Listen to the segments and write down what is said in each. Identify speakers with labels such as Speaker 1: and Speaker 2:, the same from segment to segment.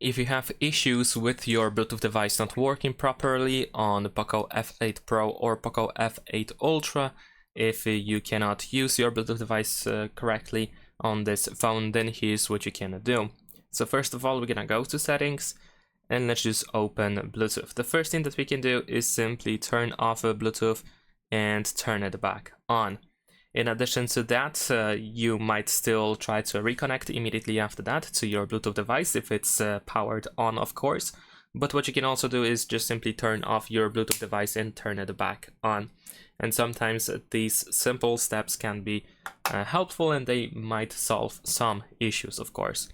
Speaker 1: If you have issues with your Bluetooth device not working properly on POCO F8 Pro or POCO F8 Ultra, if you cannot use your Bluetooth device correctly on this phone, then here's what you can do. So first of all, we're gonna go to settings and let's just open Bluetooth. The first thing that we can do is simply turn off Bluetooth and turn it back on. In addition to that, you might still try to reconnect immediately after that to your Bluetooth device if it's powered on, of course. But what you can also do is just simply turn off your Bluetooth device and turn it back on. And sometimes these simple steps can be helpful and they might solve some issues, of course.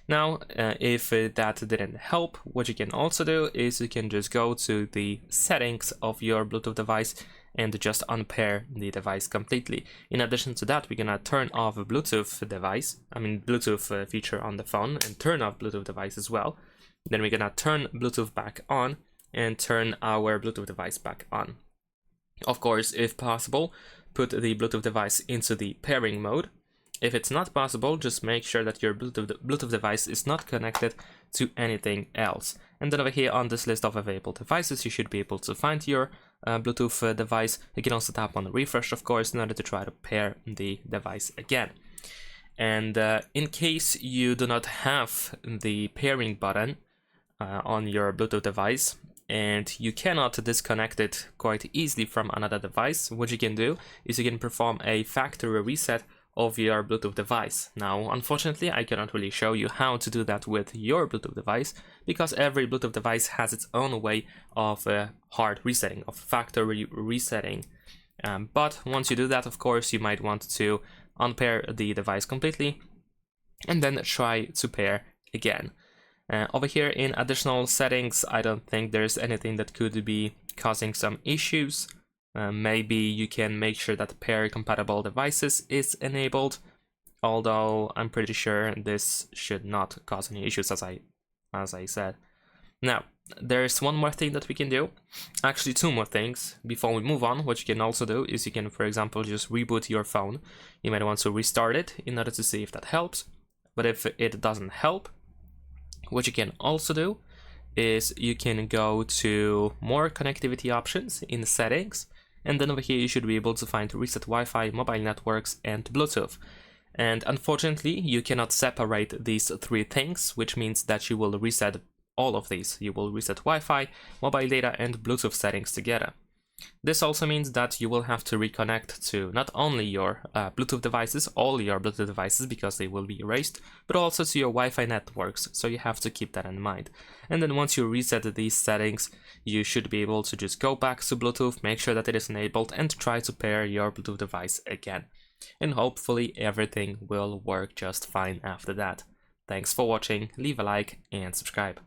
Speaker 1: Now, if that didn't help, what you can also do is you can just go to the settings of your Bluetooth device and just unpair the device completely. In addition to that, we're gonna turn off a Bluetooth feature on the phone and turn off Bluetooth device as well. Then we're gonna turn Bluetooth back on and turn our Bluetooth device back on. Of course, if possible, put the Bluetooth device into the pairing mode. If it's not possible, just make sure that your Bluetooth device is not connected to anything else. And then over here on this list of available devices, you should be able to find your Bluetooth device. You can also tap on refresh, of course, in order to try to pair the device again. And in case you do not have the pairing button on your Bluetooth device, and you cannot disconnect it quite easily from another device, what you can do is you can perform a factory reset of your Bluetooth device. Now, unfortunately, I cannot really show you how to do that with your Bluetooth device because every Bluetooth device has its own way of hard resetting, of factory resetting. But once you do that, of course, you might want to unpair the device completely and then try to pair again. Over here in additional settings, I don't think there's anything that could be causing some issues. Maybe you can make sure that pair compatible devices is enabled, although I'm pretty sure this should not cause any issues as I said. Now, there's one more thing that we can do, actually two more things before we move on. What you can also do is you can, for example, just reboot your phone. You might want to restart it in order to see if that helps, but if it doesn't help, what you can also do is you can go to more connectivity options in settings, and then over here you should be able to find reset Wi-Fi, mobile networks, and Bluetooth. And unfortunately, you cannot separate these three things, which means that you will reset all of these. You will reset Wi-Fi, mobile data, and Bluetooth settings together. This also means that you will have to reconnect to not only your Bluetooth devices, all your Bluetooth devices, because they will be erased, but also to your Wi-Fi networks, so you have to keep that in mind. And then once you reset these settings, you should be able to just go back to Bluetooth, make sure that it is enabled, and try to pair your Bluetooth device again. And hopefully everything will work just fine after that. Thanks for watching, leave a like and subscribe.